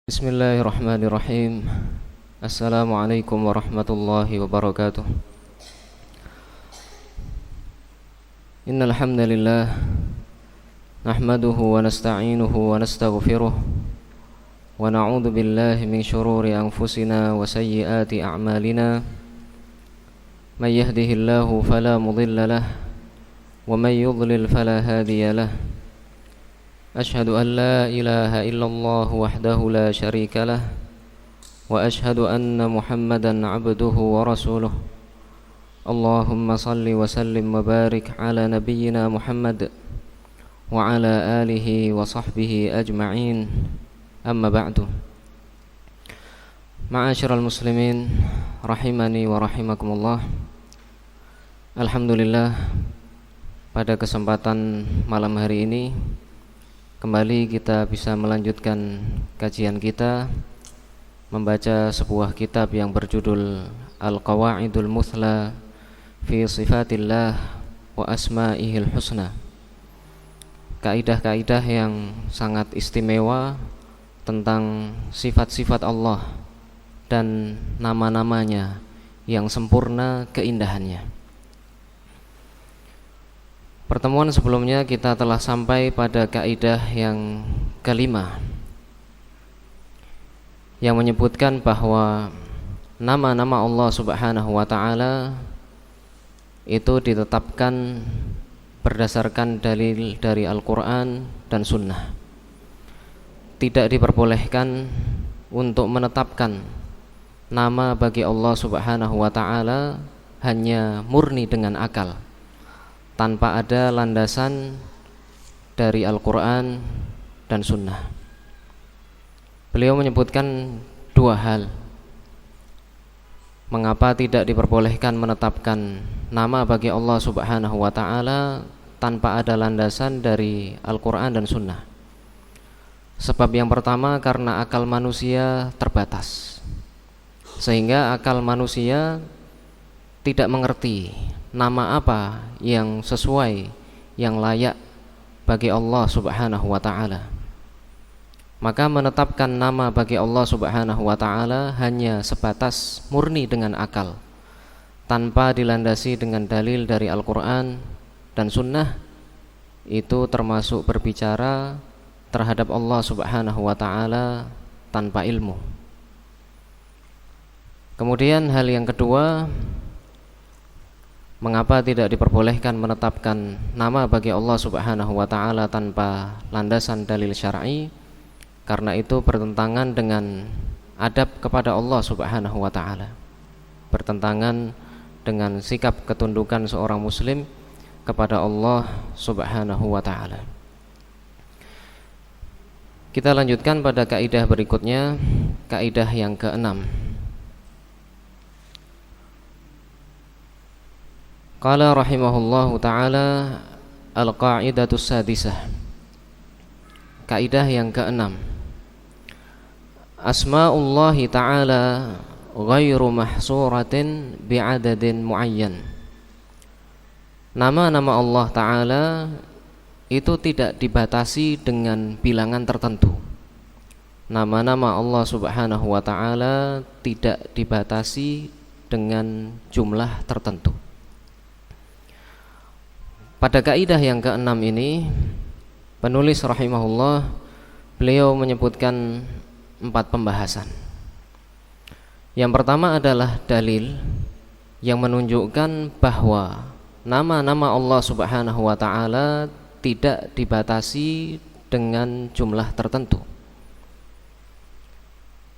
Bismillahirrahmanirrahim. Assalamualaikum warahmatullahi wabarakatuh. Innal hamdalillah nahmaduhu wa nasta'inuhu wa nastaghfiruh wa na'udzu billahi min shururi anfusina wa sayyiati a'malina. May yahdihillahu fala mudilla lahu wa may yudlil fala hadiya lahu. أشهد أن لا إله إلا الله وحده لا شريك له وأشهد أن محمدا عبده ورسوله اللهم صل وسلم وبارك على نبينا محمد وعلى آله وصحبه أجمعين أما بعد معاشر المسلمين rahimani wa rahimakumullah. Alhamdulillah, pada kesempatan malam hari ini kembali kita bisa melanjutkan kajian kita membaca sebuah kitab yang berjudul Al-Qawa'idul Muthla fi Sifatillah wa Asma'ihil Husna. Kaidah-kaidah yang sangat istimewa tentang sifat-sifat Allah dan nama-namanya yang sempurna keindahannya. Pertemuan sebelumnya kita telah sampai pada kaidah yang kelima yang menyebutkan bahwa nama-nama Allah Subhanahu wa ta'ala itu ditetapkan berdasarkan dalil dari Al-Quran dan Sunnah. Tidak diperbolehkan untuk menetapkan nama bagi Allah Subhanahu wa ta'ala hanya murni dengan akal, tanpa ada landasan dari Al-Quran dan Sunnah. Beliau menyebutkan dua hal mengapa tidak diperbolehkan menetapkan nama bagi Allah Subhanahu wa ta'ala tanpa ada landasan dari Al-Quran dan Sunnah. Sebab yang pertama, karena akal manusia terbatas, sehingga akal manusia tidak mengerti nama apa yang sesuai, yang layak bagi Allah Subhanahu wa ta'ala. Maka menetapkan nama bagi Allah Subhanahu wa ta'ala hanya sebatas murni dengan akal, tanpa dilandasi dengan dalil dari Al-Quran dan Sunnah, itu termasuk berbicara terhadap Allah Subhanahu wa ta'ala tanpa ilmu. Kemudian hal yang kedua, mengapa tidak diperbolehkan menetapkan nama bagi Allah Subhanahu wa ta'ala tanpa landasan dalil syar'i? Karena itu bertentangan dengan adab kepada Allah Subhanahu wa ta'ala, bertentangan dengan sikap ketundukan seorang muslim kepada Allah Subhanahu wa ta'ala. Kita lanjutkan pada kaidah berikutnya, kaidah yang keenam. Qala rahimahullahu ta'ala al-qa'idatus sadisah. Kaidah yang keenam. Asma'ullahi ta'ala ghairu mahsuratin bi'adadin muayyan. Nama-nama Allah ta'ala itu tidak dibatasi dengan bilangan tertentu. Nama-nama Allah Subhanahu wa ta'ala tidak dibatasi dengan jumlah tertentu. Pada kaidah yang keenam ini, penulis rahimahullah, beliau menyebutkan 4 pembahasan. Yang pertama adalah dalil yang menunjukkan bahwa nama-nama Allah Subhanahu wa ta'ala tidak dibatasi dengan jumlah tertentu.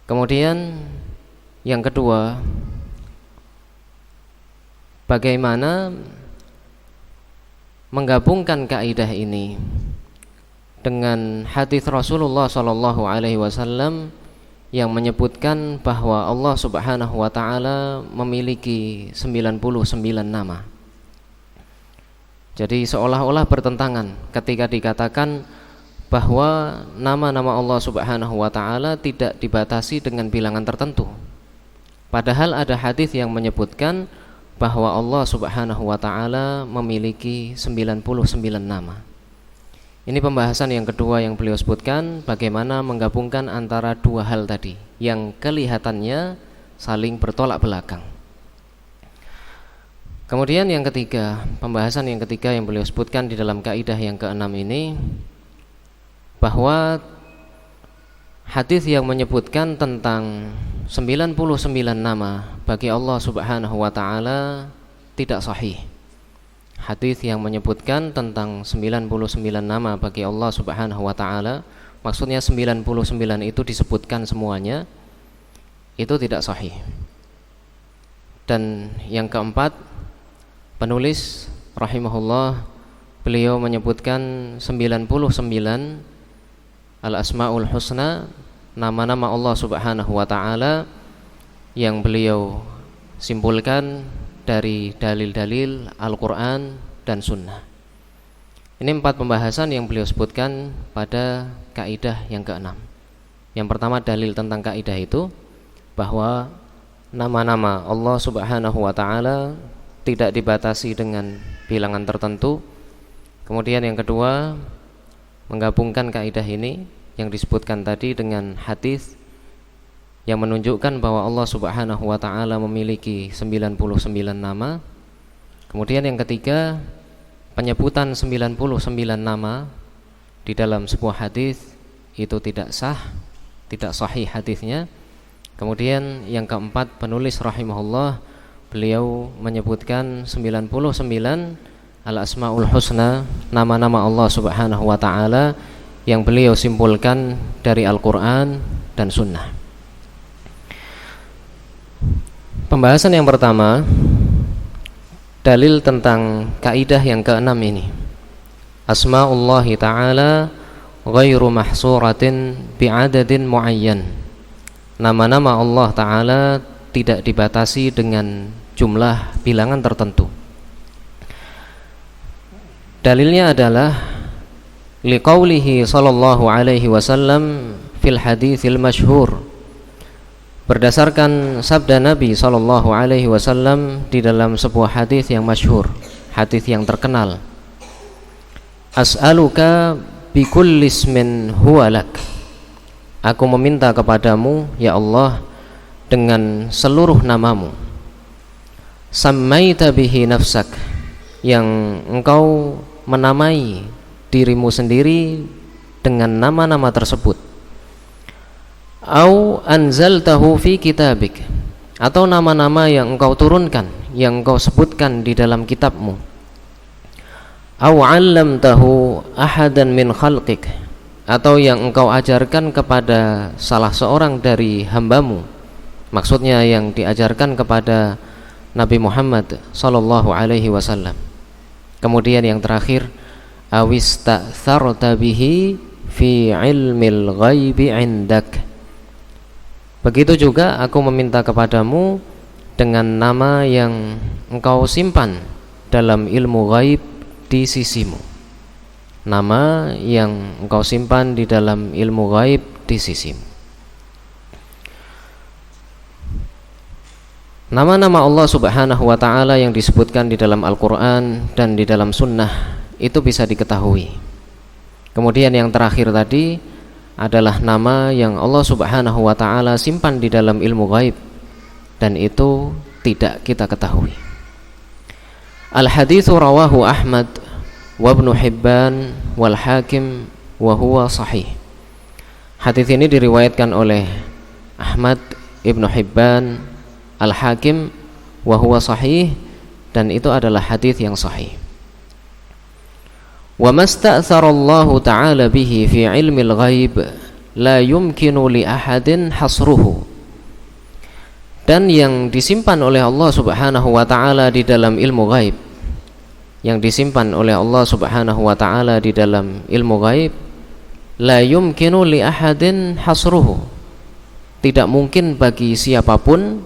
Kemudian yang kedua, bagaimana menggabungkan kaidah ini dengan hadis Rasulullah sallallahu alaihi wasallam yang menyebutkan bahwa Allah Subhanahu wa ta'ala memiliki 99 nama. Jadi seolah-olah bertentangan ketika dikatakan bahwa nama-nama Allah Subhanahu wa ta'ala tidak dibatasi dengan bilangan tertentu. Padahal ada hadis yang menyebutkan bahwa Allah Subhanahu wa ta'ala memiliki 99 nama. Ini pembahasan yang kedua yang beliau sebutkan, bagaimana menggabungkan antara dua hal tadi yang kelihatannya saling bertolak belakang. Kemudian yang ketiga, pembahasan yang ketiga yang beliau sebutkan di dalam kaidah yang keenam ini, bahwa hadis yang menyebutkan tentang 99 nama bagi Allah Subhanahu wa taala tidak sahih. Hadis yang menyebutkan tentang 99 nama bagi Allah Subhanahu wa taala, maksudnya 99 itu disebutkan semuanya, itu tidak sahih. Dan yang keempat, penulis rahimahullah, beliau menyebutkan 99 al-asmaul husna, nama-nama Allah Subhanahu wa taala yang beliau simpulkan dari dalil-dalil Al-Quran dan Sunnah. Ini 4 pembahasan yang beliau sebutkan pada kaidah yang keenam. Yang pertama, dalil tentang kaidah itu, bahwa nama-nama Allah Subhanahu wa ta'ala tidak dibatasi dengan bilangan tertentu. Kemudian yang kedua, menggabungkan kaidah ini yang disebutkan tadi dengan hadis yang menunjukkan bahwa Allah Subhanahu wa ta'ala memiliki 99 nama. Kemudian yang ketiga, penyebutan 99 nama di dalam sebuah hadis itu tidak sah, tidak sahih hadisnya. Kemudian yang keempat, penulis rahimahullah, beliau menyebutkan 99 al-asmaul husna, nama-nama Allah Subhanahu wa ta'ala yang beliau simpulkan dari Al-Quran dan Sunnah. Pembahasan yang pertama, dalil tentang kaidah yang keenam ini. Asma'ullahi ta'ala ghairu mahsuratin bi'adadin muayyan. Nama-nama Allah ta'ala tidak dibatasi dengan jumlah bilangan tertentu. Dalilnya adalah liqaulihi sallallahu alaihi wasallam fil haditsil masyhur, berdasarkan sabda Nabi sallallahu alaihi wasallam di dalam sebuah hadis yang masyhur, hadis yang terkenal. As'aluka bikulli ismin huwa lak. Aku meminta kepadamu ya Allah dengan seluruh namamu. Sammaita bihi nafsak, yang engkau menamai dirimu sendiri dengan nama-nama tersebut. Au anzaltahu fi kitabik, atau nama-nama yang engkau turunkan, yang engkau sebutkan di dalam kitabmu. Au 'allamtahu ahadan min khalqik, atau yang engkau ajarkan kepada salah seorang dari hambamu, maksudnya yang diajarkan kepada Nabi Muhammad sallallahu alaihi wasallam. Kemudian yang terakhir, awista'tharta bihi fi ilmil ghaibi 'indak. Begitu juga aku meminta kepadamu dengan nama yang engkau simpan dalam ilmu ghaib di sisimu. Nama yang engkau simpan di dalam ilmu ghaib di sisimu. Nama-nama Allah Subhanahu wa ta'ala yang disebutkan di dalam Al-Quran dan di dalam Sunnah itu bisa diketahui. Kemudian yang terakhir tadi adalah nama yang Allah Subhanahu wa ta'ala simpan di dalam ilmu ghaib, dan itu tidak kita ketahui. Al-haditsu rawahu Ahmad wa Ibnu Hibban wal Hakim wa huwa sahih. Hadis ini diriwayatkan oleh Ahmad, Ibnu Hibban, Al-Hakim wa huwa sahih, dan itu adalah hadis yang sahih. Wa masta'tharallahu ta'ala bihi fi ilmil ghaib la yumkinu li ahadin hasruhu. Dan yang disimpan oleh Allah Subhanahu wa ta'ala di dalam ilmu ghaib, yang disimpan oleh Allah Subhanahu wa ta'ala di dalam ilmu ghaib, la yumkinu li ahadin hasruhu, tidak mungkin bagi siapapun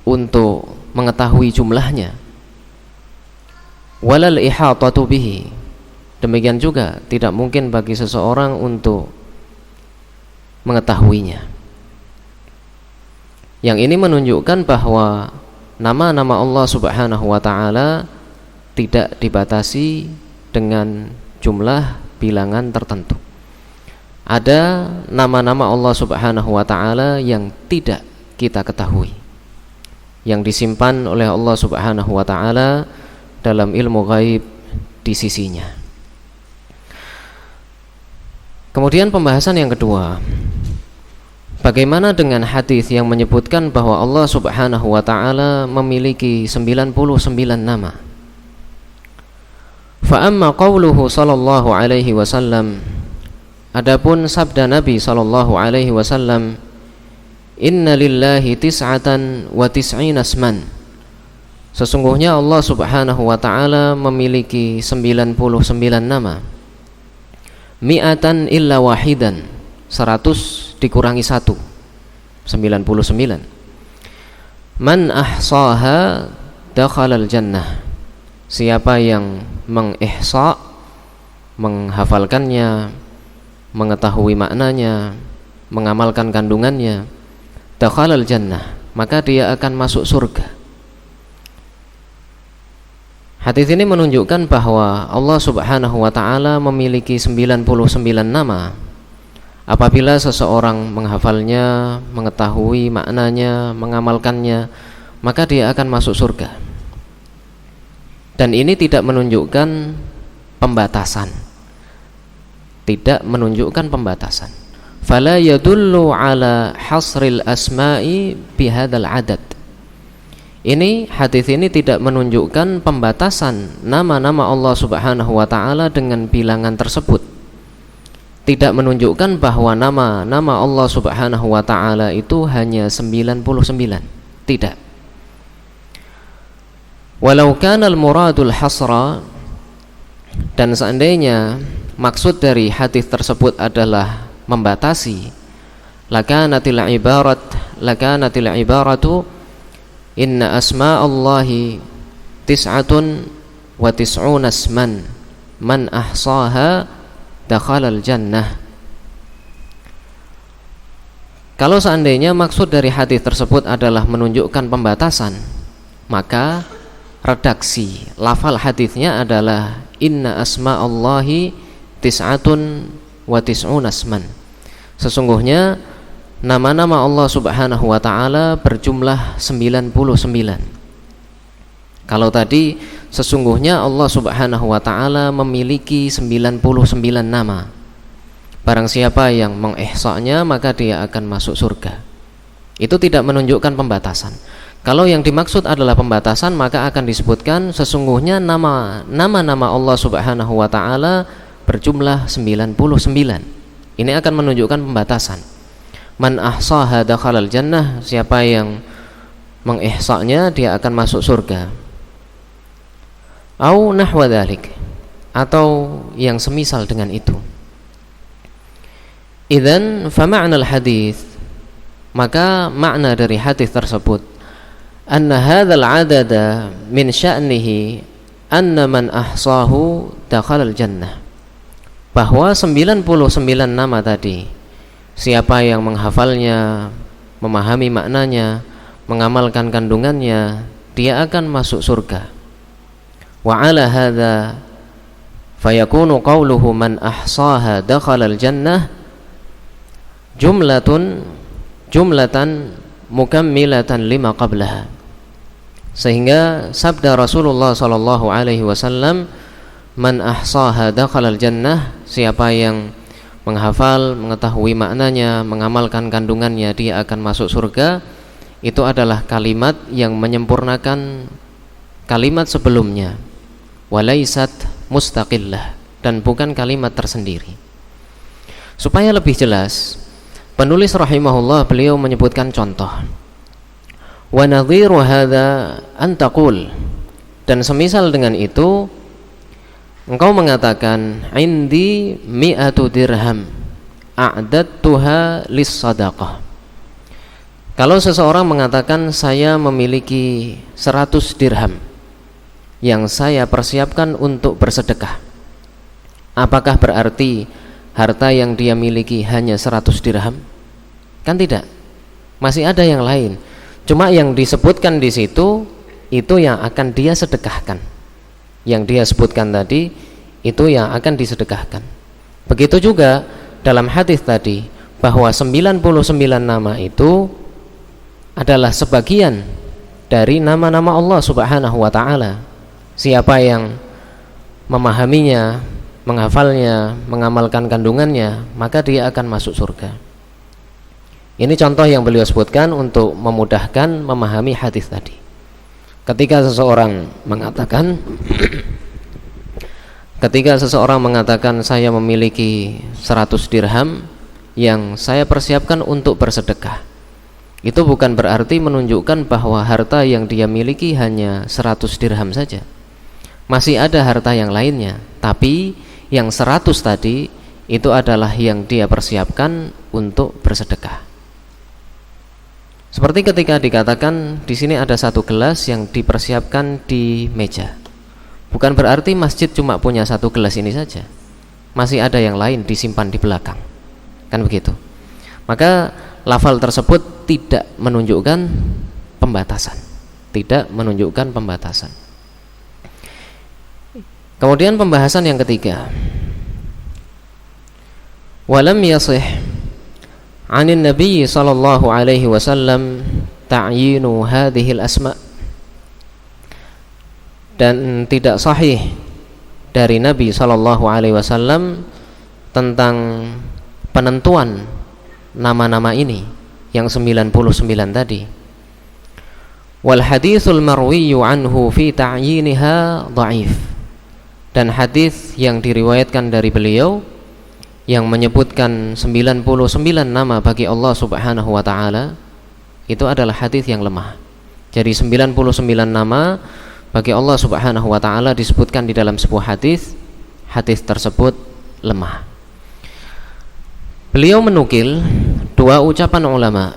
untuk mengetahui jumlahnya. Walal ihatatu bihi, demikian juga tidak mungkin bagi seseorang untuk mengetahuinya. Yang ini menunjukkan bahwa nama-nama Allah Subhanahu wa ta'ala tidak dibatasi dengan jumlah bilangan tertentu. Ada nama-nama Allah Subhanahu wa ta'ala yang tidak kita ketahui, yang disimpan oleh Allah Subhanahu wa ta'ala dalam ilmu ghaib di sisinya. Kemudian pembahasan yang kedua, bagaimana dengan hadis yang menyebutkan bahwa Allah Subhanahu wa ta'ala memiliki 99 nama. Fa amma qauluhu sallallahu alaihi wasallam, adapun sabda Nabi sallallahu alaihi wasallam, inna lillahi tis'atan wa tis'ina asman, sesungguhnya Allah Subhanahu wa ta'ala memiliki 99 nama. Mi'atan illa wahidan, 100 dikurangi 1, 99. Man ahsaha dakhalal jannah, siapa yang mengihsa, menghafalkannya, mengetahui maknanya, mengamalkan kandungannya, dakhalal jannah, maka dia akan masuk surga. Hadis ini menunjukkan bahwa Allah Subhanahu wa ta'ala memiliki 99 nama. Apabila seseorang menghafalnya, mengetahui maknanya, mengamalkannya, maka dia akan masuk surga. Dan ini tidak menunjukkan pembatasan. Tidak menunjukkan pembatasan. Fala yadullu ala hasril asma'i bihadzal adad. Ini hadis ini tidak menunjukkan pembatasan nama-nama Allah Subhanahu wa ta'ala dengan bilangan tersebut. Tidak menunjukkan bahwa nama-nama Allah Subhanahu wa ta'ala itu hanya 99. Tidak. Walau kana al-muradul hasra, dan seandainya maksud dari hadis tersebut adalah membatasi, lakanatil ibaratu inna asma'allahi tis'atun wa tis'una asman man ahsaha dakhalal jannah. Kalau seandainya maksud dari hadis tersebut adalah menunjukkan pembatasan, maka redaksi lafal hadisnya adalah inna asma'allahi tis'atun wa tis'una asman, sesungguhnya nama-nama Allah Subhanahu wa ta'ala berjumlah 99. Kalau tadi sesungguhnya Allah Subhanahu wa ta'ala memiliki 99 nama, barang siapa yang mengihsa'nya maka dia akan masuk surga. Itu tidak menunjukkan pembatasan. Kalau yang dimaksud adalah pembatasan, maka akan disebutkan sesungguhnya nama-nama Allah Subhanahu wa ta'ala berjumlah 99. Ini akan menunjukkan pembatasan. Man ahsaha dakhalal jannah, siapa yang mengihsa'nya dia akan masuk surga. Au nahwa dzalik, atau yang semisal dengan itu. Idzan fa ma'nal hadis, maka makna dari hadis tersebut, anna hadzal adada min sya'nihi anna man ahsahu dakhalal jannah, bahwa 99 nama tadi, siapa yang menghafalnya, memahami maknanya, mengamalkan kandungannya, dia akan masuk surga. Wa ala hadza fayakunu qawluhu man ahsaha dakhalal jannah jumlatan mukammilatan lima qablaha. Sehingga sabda Rasulullah sallallahu alaihi wasallam, man ahsaha dakhalal jannah, siapa yang menghafal, mengetahui maknanya, mengamalkan kandungannya, dia akan masuk surga. Itu adalah kalimat yang menyempurnakan kalimat sebelumnya, walaisat mustaqillah, dan bukan kalimat tersendiri. Supaya lebih jelas, penulis rahimahullah beliau menyebutkan contoh. Wa nadhiru hadza an taqul, dan semisal dengan itu engkau mengatakan, indi mi'atu dirham a'dadtuha lis-sadaqah. Kalau seseorang mengatakan saya memiliki 100 dirham yang saya persiapkan untuk bersedekah, apakah berarti harta yang dia miliki hanya 100 dirham? Kan tidak. Masih ada yang lain. Cuma yang disebutkan di situ itu yang akan dia sedekahkan. Yang dia sebutkan tadi itu yang akan disedekahkan. Begitu juga dalam hadis tadi, bahwa 99 nama itu adalah sebagian dari nama-nama Allah Subhanahu wa ta'ala. Siapa yang memahaminya, menghafalnya, mengamalkan kandungannya, maka dia akan masuk surga. Ini contoh yang beliau sebutkan untuk memudahkan memahami hadis tadi. Ketika seseorang mengatakan saya memiliki 100 dirham yang saya persiapkan untuk bersedekah, itu bukan berarti menunjukkan bahwa harta yang dia miliki hanya 100 dirham saja. Masih ada harta yang lainnya, tapi yang 100 tadi itu adalah yang dia persiapkan untuk bersedekah. Seperti ketika dikatakan di sini ada satu gelas yang dipersiapkan di meja, bukan berarti masjid cuma punya satu gelas ini saja, masih ada yang lain disimpan di belakang, kan begitu. Maka lafal tersebut tidak menunjukkan pembatasan, Kemudian pembahasan yang ketiga, walam yasih 'anin Nabi sallallahu alaihi wasallam ta'yinu hadhil asma', dan tidak sahih dari Nabi sallallahu alaihi wasallam tentang penentuan nama-nama ini yang 99 tadi. Wal haditsul marwiyyu anhu fi ta'yiniha dha'if, dan hadis yang diriwayatkan dari beliau yang menyebutkan 99 nama bagi Allah Subhanahu wa ta'ala itu adalah hadis yang lemah. Jadi 99 nama bagi Allah Subhanahu wa ta'ala disebutkan di dalam sebuah hadis tersebut lemah. Beliau menukil dua ucapan ulama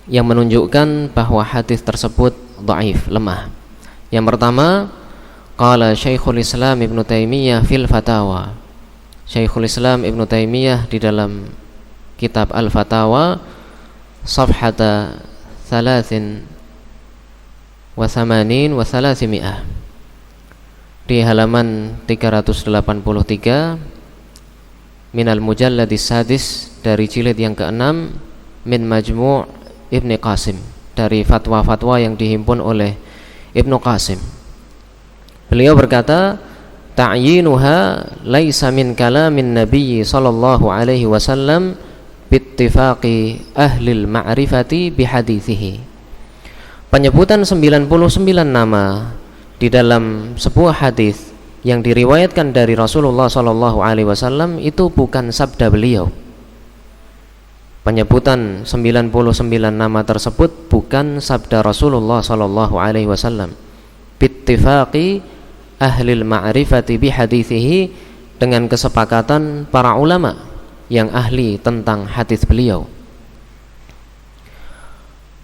yang menunjukkan bahwa hadis tersebut dhaif, lemah. Yang pertama, qala Syekhul Islam Ibnu Taimiyah fil Fatawa. Syekhul Islam Ibnu Taimiyah di dalam kitab Al-Fatawa safhata 83 wa 300 di halaman 383 minal mujalladis sadis, dari jilid yang ke-6, min Majmu' Ibni Qasim, dari fatwa-fatwa yang dihimpun oleh Ibnu Qasim. Beliau berkata, ta'yinuha laisa min kalamin Nabi sallallahu alaihi wasallam bittifaqi ahlil ma'rifati bihadithihi. Penyebutan 99 nama di dalam sebuah hadis yang diriwayatkan dari Rasulullah sallallahu alaihi wasallam itu bukan sabda beliau. Penyebutan 99 nama tersebut bukan sabda Rasulullah sallallahu alaihi wasallam. Bittifaqi ahlil ma'rifati bihadithihi, dengan kesepakatan para ulama yang ahli tentang hadis beliau.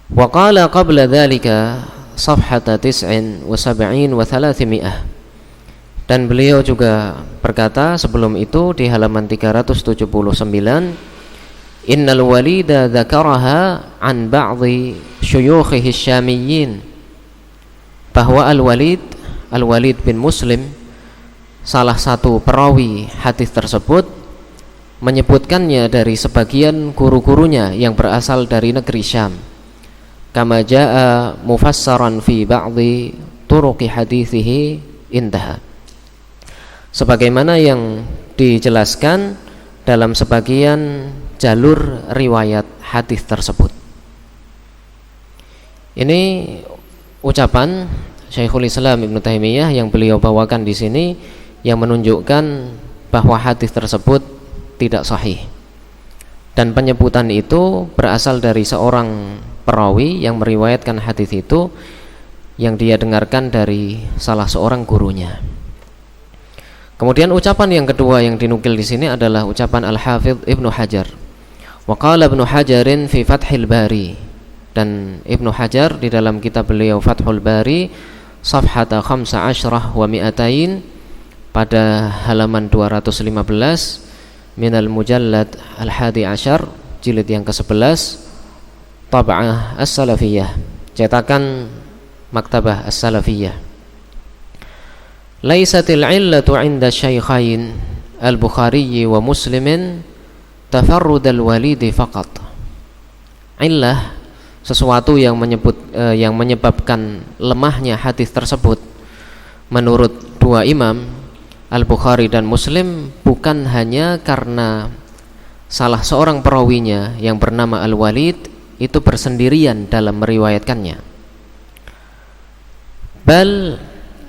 Wa qala qabla dhalika safhata 79 wa 300, dan beliau juga berkata sebelum itu di halaman 379, innal walida dzakaraha an ba'dhi syuyukhihi syamiyyin, bahwa Al-Walid bin Muslim, salah satu perawi hadis tersebut, menyebutkannya dari sebagian guru-gurunya yang berasal dari negeri Syam. Kama jaa mufassaran fi ba'dhi turuqi hadithihi intaha, sebagaimana yang dijelaskan dalam sebagian jalur riwayat hadis tersebut. Ini ucapan Syekhul Islam Ibnu Taimiyah yang beliau bawakan di sini, yang menunjukkan bahwa hadis tersebut tidak sahih, dan penyebutan itu berasal dari seorang perawi yang meriwayatkan hadis itu yang dia dengarkan dari salah seorang gurunya. Kemudian ucapan yang kedua yang dinukil di sini adalah ucapan Al-Hafidz Ibnu Hajar. Wa qala Ibnu Hajarin fi Fathil Bari, dan Ibnu Hajar di dalam kitab beliau Fathul Bari safhata 15 wa 200 pada halaman 215 minal mujallad al-hadi asyar, jilid yang ke-11, tab'ah as-salafiyah, cetakan maktabah as-salafiyah. Laisatil illatu 'inda syaikhain al-Bukhari wa Muslimin tafarrud al-walidi faqat. Illah, sesuatu yang menyebabkan lemahnya hadis tersebut menurut dua imam Al-Bukhari dan Muslim bukan hanya karena salah seorang perawinya yang bernama Al-Walid itu bersendirian dalam meriwayatkannya, bal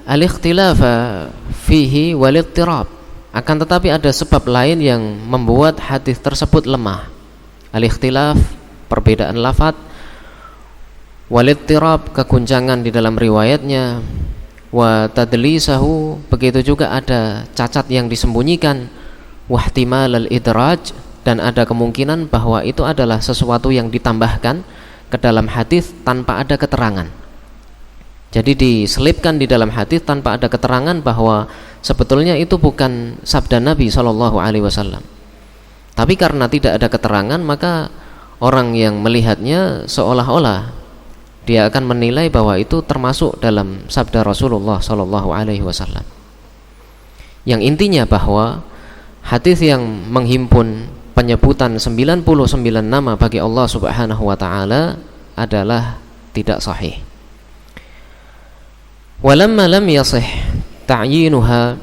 al-ikhtilafa fihi wal-ittirab, akan tetapi ada sebab lain yang membuat hadis tersebut lemah. Al-ikhtilaf, perbedaan lafaz, wal-ittirab, keguncangan di dalam riwayatnya, wa tadlisahu, begitu juga ada cacat yang disembunyikan, wahtimal al-idraj, dan ada kemungkinan bahwa itu adalah sesuatu yang ditambahkan ke dalam hadis tanpa ada keterangan. Jadi diselipkan di dalam hadis tanpa ada keterangan bahwa sebetulnya itu bukan sabda Nabi SAW. Tapi karena tidak ada keterangan, maka orang yang melihatnya seolah-olah dia akan menilai bahwa itu termasuk dalam sabda Rasulullah SAW. Yang intinya bahwa hadis yang menghimpun penyebutan 99 nama bagi Allah Subhanahu wa taala adalah tidak sahih. Walamma lam yasih ta'yinuha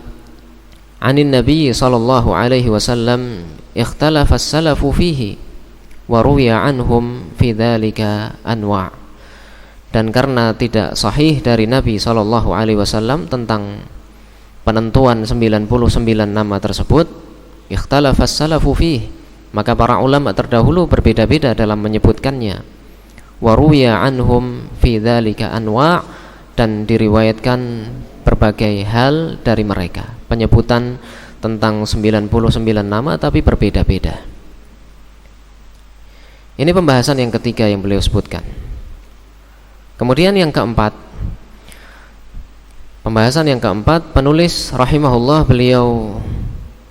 'anin Nabi sallallahu alaihi wasallam ikhtalafa as-salafu fihi wa ruwiya anhum fi dzalika anwa'. Dan karena tidak sahih dari Nabi sallallahu alaihi wasallam tentang penentuan 99 nama tersebut, ikhtalafa as-salafu fihi, maka para ulama terdahulu berbeda-beda dalam menyebutkannya. Wa ruwiya anhum fi dzalika anwa', dan diriwayatkan berbagai hal dari mereka, penyebutan tentang 99 nama tapi berbeda-beda. Ini pembahasan yang ketiga yang beliau sebutkan. Kemudian yang keempat, pembahasan yang keempat, penulis rahimahullah beliau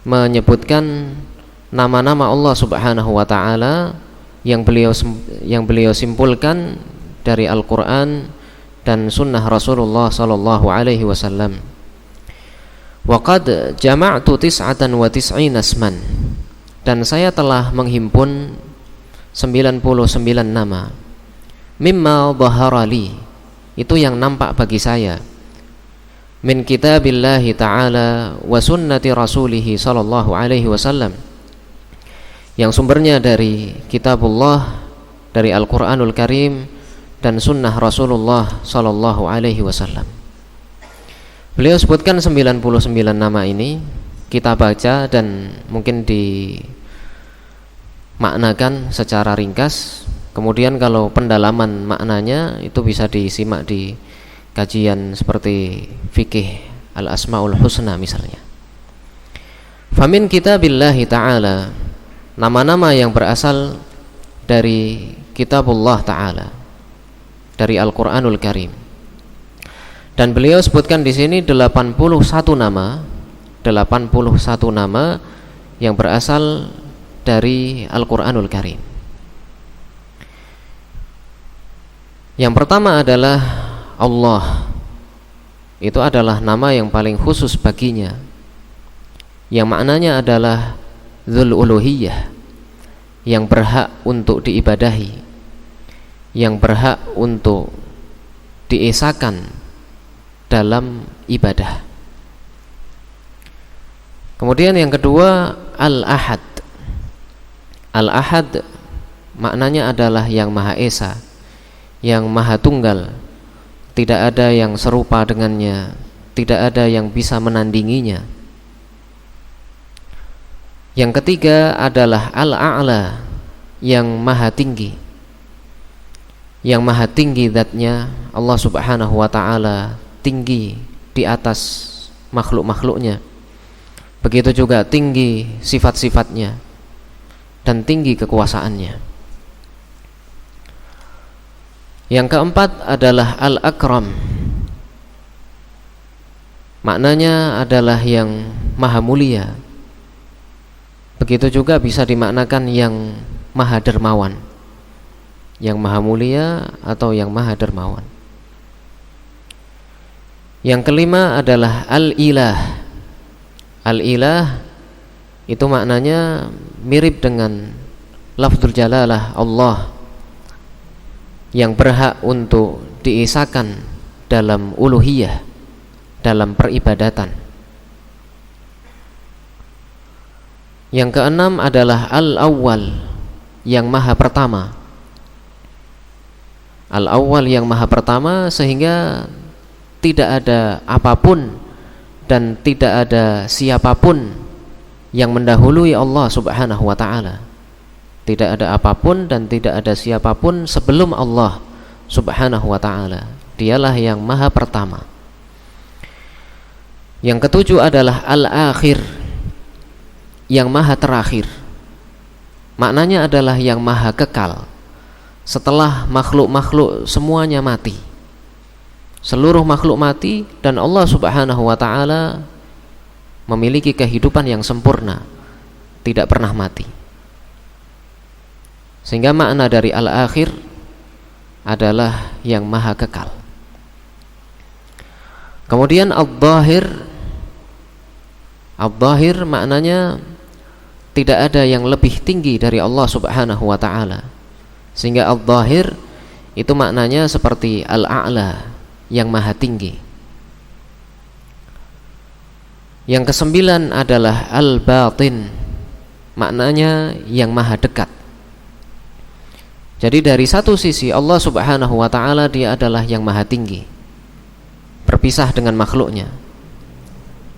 menyebutkan nama-nama Allah Subhanahu wa taala yang beliau simpulkan dari Al-Qur'an dan sunnah Rasulullah sallallahu alaihi wasallam. Wa qad jama'tu 99 asman, dan saya telah menghimpun 99 nama. Mimma dhahara li, itu yang nampak bagi saya, min kitabillahi ta'ala wa sunnati rasulih sallallahu alaihi wasallam, yang sumbernya dari kitabullah, dari Al-Qur'anul Karim dan sunnah Rasulullah sallallahu alaihi wasallam. Beliau sebutkan 99 nama ini, kita baca dan mungkin dimaknakan secara ringkas. Kemudian kalau pendalaman maknanya itu bisa disimak di kajian seperti fikih Al-Asmaul Husna misalnya. Famin kitabillahi ta'ala, nama-nama yang berasal dari kitabullah ta'ala, dari Al-Qur'anul Karim. Dan beliau sebutkan di sini 81 nama yang berasal dari Al-Qur'anul Karim. Yang pertama adalah Allah. Itu adalah nama yang paling khusus baginya, yang maknanya adalah Dzul Uluhiyah, yang berhak untuk diibadahi, yang berhak untuk diesakan dalam ibadah. Kemudian yang kedua, Al-Ahad. Al-Ahad maknanya adalah yang Maha Esa, yang Maha Tunggal, tidak ada yang serupa dengannya, tidak ada yang bisa menandinginya. Yang ketiga adalah Al-A'la, yang Maha Tinggi, yang Maha Tinggi zatnya. Allah Subhanahu wa ta'ala tinggi di atas makhluk-makhluknya, begitu juga tinggi sifat-sifatnya dan tinggi kekuasaannya. Yang keempat adalah Al-Akram, maknanya adalah yang Maha Mulia, begitu juga bisa dimaknakan yang Maha Dermawan, yang Maha Mulia atau yang Maha Dermawan. Yang kelima adalah Al-Ilah. Al-Ilah itu maknanya mirip dengan lafdzul jalalah Allah yang berhak untuk diisahkan dalam uluhiyah, dalam peribadatan. Yang keenam adalah al-awwal, yang maha pertama. Al-awwal, yang maha pertama, sehingga tidak ada apapun dan tidak ada siapapun yang mendahului Allah Subhanahu wa ta'ala. Tidak ada apapun dan tidak ada siapapun sebelum Allah Subhanahu wa ta'ala. Dialah yang maha pertama. Yang ketujuh adalah al-akhir, yang maha terakhir. Maknanya adalah yang maha kekal. Setelah makhluk-makhluk semuanya mati, seluruh makhluk mati, dan Allah Subhanahu wa ta'ala memiliki kehidupan yang sempurna, tidak pernah mati. Sehingga makna dari al-akhir adalah yang maha kekal. Kemudian al-dhahir. Al-dhahir maknanya tidak ada yang lebih tinggi dari Allah Subhanahu wa ta'ala. Sehingga al-dhahir itu maknanya seperti al-a'la, yang maha tinggi. Yang kesembilan adalah al-batin, maknanya yang maha dekat. Jadi dari satu sisi Allah Subhanahu wa ta'ala dia adalah yang maha tinggi, berpisah dengan makhluknya.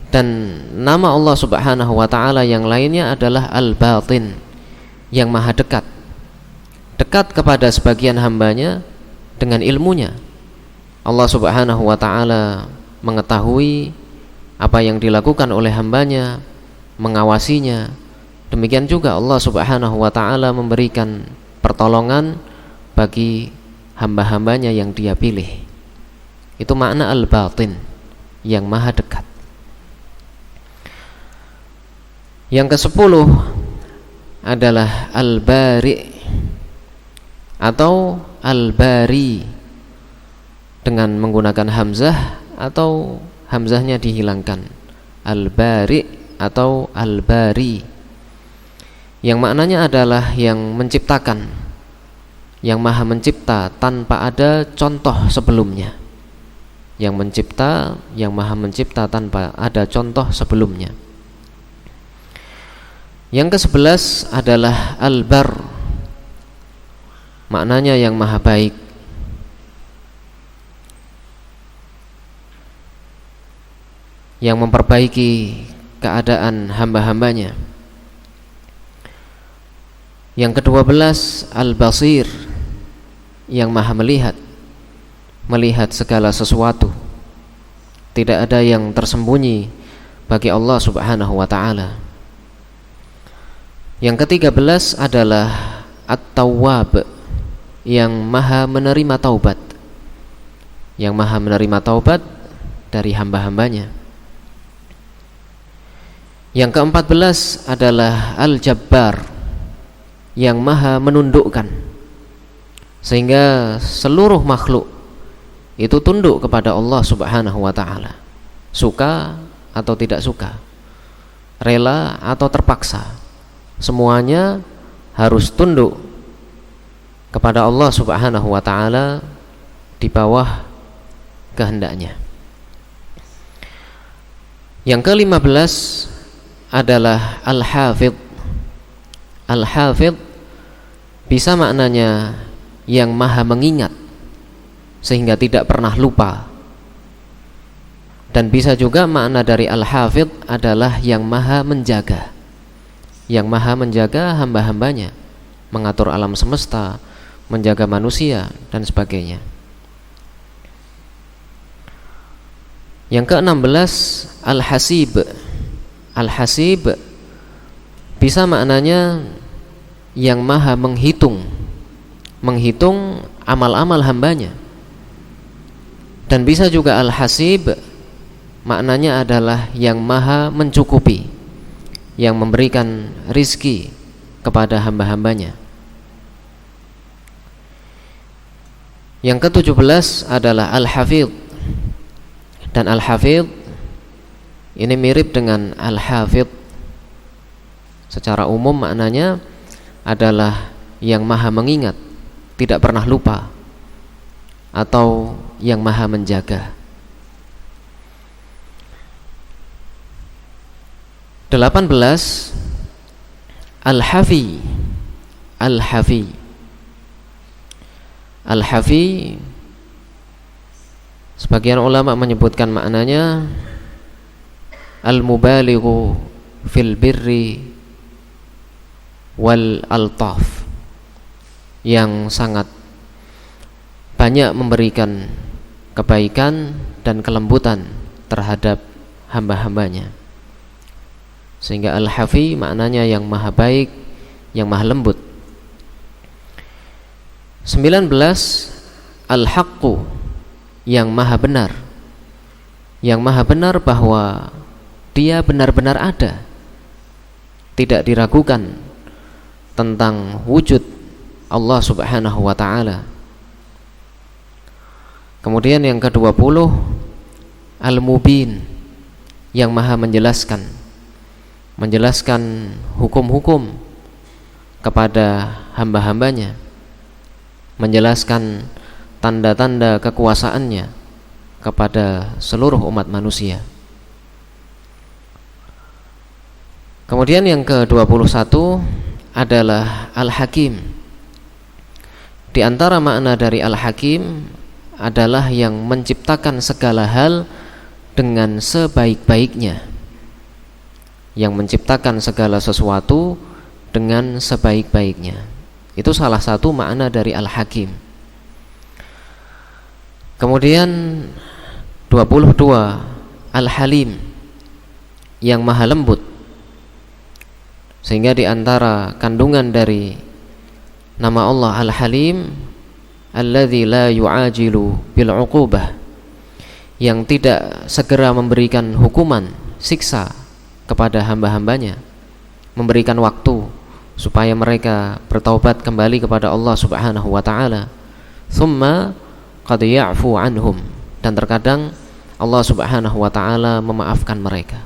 Dan nama Allah Subhanahu wa ta'ala yang lainnya adalah al-batin, yang maha dekat. Dekat kepada sebagian hambanya dengan ilmunya. Allah Subhanahu wa ta'ala mengetahui apa yang dilakukan oleh hambanya, mengawasinya. Demikian juga Allah Subhanahu wa ta'ala memberikan pertolongan bagi hamba-hambanya yang dia pilih. Itu makna al-batin, yang maha dekat. Yang ke-10 adalah al-bari atau al-bari, dengan menggunakan hamzah atau hamzahnya dihilangkan. Al-bari atau al-bari, yang maknanya adalah yang menciptakan, yang maha mencipta tanpa ada contoh sebelumnya. Yang mencipta, yang maha mencipta tanpa ada contoh sebelumnya. Yang ke-11 adalah al-bar, maknanya yang maha baik. Yang memperbaiki keadaan hamba-hambanya. Yang ke-12 al-basir, yang maha melihat, melihat segala sesuatu. Tidak ada yang tersembunyi bagi Allah Subhanahu wa ta'ala. Yang ke-13 adalah at-tawwab, yang maha menerima taubat, yang maha menerima taubat dari hamba-hambanya. Yang ke-14 adalah al-jabbar, yang maha menundukkan, sehingga seluruh makhluk itu tunduk kepada Allah Subhanahu wa ta'ala, suka atau tidak suka, rela atau terpaksa, semuanya harus tunduk kepada Allah Subhanahu wa ta'ala di bawah kehendaknya. Yang ke-15 adalah al-hafidh. Al-hafidh bisa maknanya yang maha mengingat sehingga tidak pernah lupa, dan bisa juga makna dari al-hafidh adalah yang maha menjaga, yang maha menjaga hamba-hambanya, mengatur alam semesta, menjaga manusia dan sebagainya. Yang ke-16 al-hasib. Al-hasib bisa maknanya yang maha menghitung, menghitung amal-amal hambanya. Dan bisa juga al-hasib maknanya adalah yang maha mencukupi, yang memberikan rizki kepada hamba-hambanya. Yang ke-17 adalah al-hafidh. Dan al-hafidh ini mirip dengan al-hafidh, Secara umum maknanya adalah yang maha mengingat, tidak pernah lupa, atau yang maha menjaga. 18. Al-Hafi. Al-Hafi. Al-Hafi, sebagian ulama menyebutkan maknanya al-mubalighu fil birri wal altaf, yang sangat banyak memberikan kebaikan dan kelembutan terhadap hamba-hambanya. Sehingga Al-Hafi maknanya yang maha baik, yang maha lembut. 19. Al-Haqqu, yang maha benar. Yang maha benar bahwa dia benar-benar ada, tidak diragukan tentang wujud Allah subhanahu wa ta'ala. Kemudian yang ke-20, Al-Mubin, yang maha menjelaskan hukum-hukum kepada hamba-hambanya, menjelaskan tanda-tanda kekuasaannya kepada seluruh umat manusia. Kemudian yang ke-21 adalah Al-Hakim. Di antara makna dari Al-Hakim adalah yang menciptakan segala hal dengan sebaik-baiknya, yang menciptakan segala sesuatu dengan sebaik-baiknya. Itu salah satu makna dari Al-Hakim. Kemudian 22, Al-Halim, yang maha lembut. Sehingga di antara kandungan dari nama Allah Al-Halim, alladzi la yu'ajilu bil 'uqubah, yang tidak segera memberikan hukuman, siksa kepada hamba-hambanya, memberikan waktu supaya mereka bertaubat kembali kepada Allah subhanahu wa ta'ala. Thumma qad ya'fu anhum, dan terkadang Allah subhanahu wa ta'ala memaafkan mereka.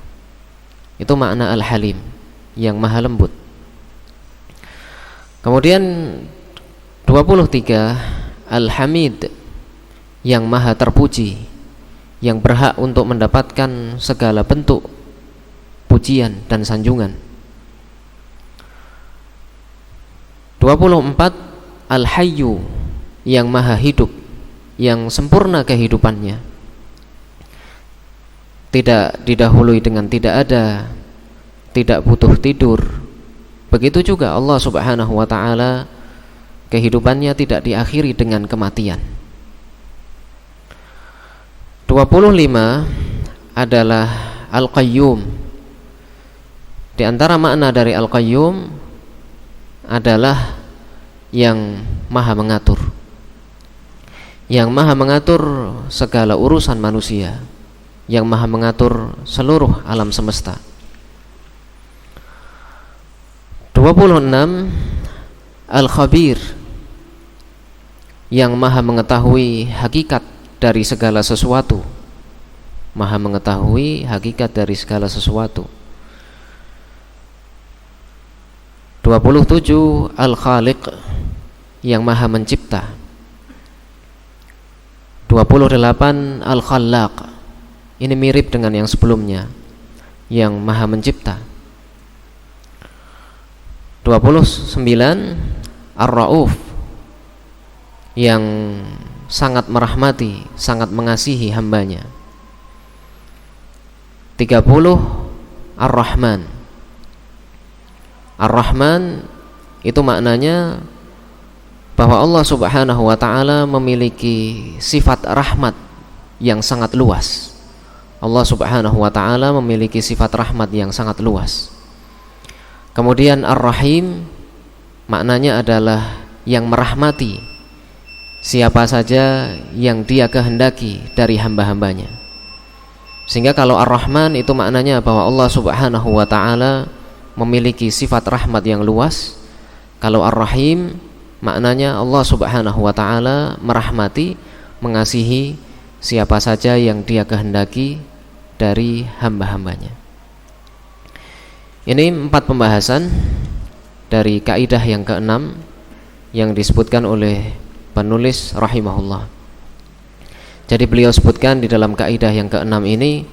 Itu makna Al-Halim, yang maha lembut. Kemudian 23, Al-Hamid, yang maha terpuji, yang berhak untuk mendapatkan segala bentuk pujian dan sanjungan. 24, Al-Hayyu, yang maha hidup, yang sempurna kehidupannya, tidak didahului dengan tidak ada, tidak butuh tidur. Begitu juga Allah subhanahu wa ta'ala, kehidupannya tidak diakhiri dengan kematian. 25 adalah Al-Qayyum. Di antara makna dari Al-Qayyum adalah yang maha mengatur, yang maha mengatur segala urusan manusia, yang maha mengatur seluruh alam semesta. 26, Al-Khabir, yang maha mengetahui hakikat dari segala sesuatu, maha mengetahui hakikat dari segala sesuatu. 27, Al-Khaliq, yang maha mencipta. 28, Al-Khallaq, ini mirip dengan yang sebelumnya, yang maha mencipta. 29, Ar-Rauf, yang sangat merahmati, sangat mengasihi hambanya. 30, Ar-Rahman. Ar-Rahman itu maknanya bahwa Allah subhanahu wa ta'ala memiliki sifat rahmat yang sangat luas. Allah subhanahu wa ta'ala memiliki sifat rahmat yang sangat luas. Kemudian Ar-Rahim maknanya adalah yang merahmati siapa saja yang dia kehendaki dari hamba-hambanya. Sehingga kalau Ar-Rahman itu maknanya bahwa Allah subhanahu wa ta'ala memiliki sifat rahmat yang luas. Kalau Ar-Rahim maknanya Allah subhanahu wa ta'ala merahmati, mengasihi siapa saja yang dia kehendaki dari hamba-hambanya. Ini 4 pembahasan dari kaidah yang keenam yang disebutkan oleh penulis rahimahullah. Jadi beliau sebutkan di dalam kaidah yang keenam ini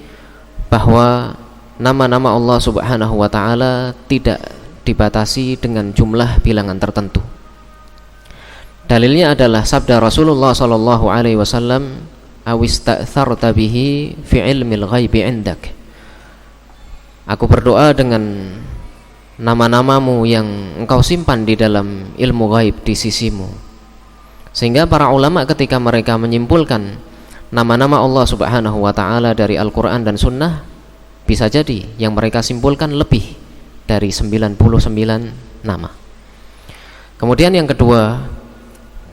bahwa nama-nama Allah Subhanahu wa taala tidak dibatasi dengan jumlah bilangan tertentu. Dalilnya adalah sabda Rasulullah sallallahu alaihi wasallam, "Awista'tharta bihi fi ilmil ghaibi 'indak." Aku berdoa dengan nama-namamu yang engkau simpan di dalam ilmu ghaib di sisimu. Sehingga para ulama ketika mereka menyimpulkan nama-nama Allah Subhanahu wa taala dari Al-Qur'an dan Sunnah, bisa jadi yang mereka simpulkan lebih dari 99 nama. Kemudian yang kedua,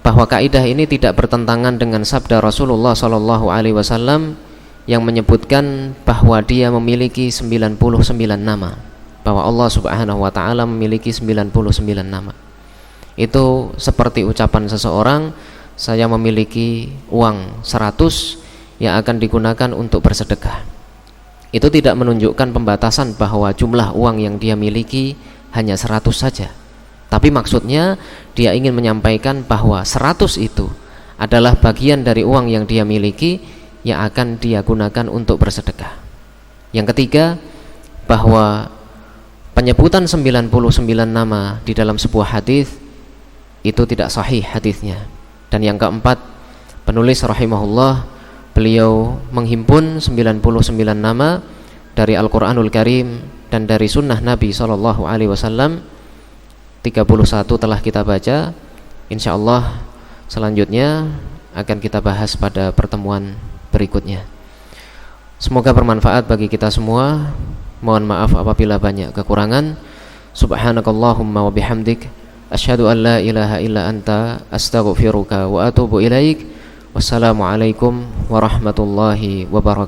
bahwa kaidah ini tidak bertentangan dengan sabda Rasulullah sallallahu alaihi wasallam yang menyebutkan bahwa dia memiliki 99 nama, bahwa Allah Subhanahu wa taala memiliki 99 nama. Itu seperti ucapan seseorang, saya memiliki uang 100 yang akan digunakan untuk bersedekah. Itu tidak menunjukkan pembatasan bahwa jumlah uang yang dia miliki hanya 100 saja. Tapi maksudnya dia ingin menyampaikan bahwa 100 itu adalah bagian dari uang yang dia miliki yang akan dia gunakan untuk bersedekah. Yang ketiga, bahwa penyebutan 99 nama di dalam sebuah hadis itu tidak sahih hadisnya. Dan yang keempat, penulis rahimahullah, beliau menghimpun 99 nama dari Al-Qur'anul Karim dan dari sunnah Nabi sallallahu alaihi wasallam. 31 telah kita baca. Insyaallah selanjutnya akan kita bahas pada pertemuan berikutnya. Semoga bermanfaat bagi kita semua. Mohon maaf apabila banyak kekurangan. Subhanakallahumma wa bihamdik, asyhadu an la ilaha illa anta, astaghfiruka wa atubu ilaik. Wassalamualaikum warahmatullahi wabarakatuh.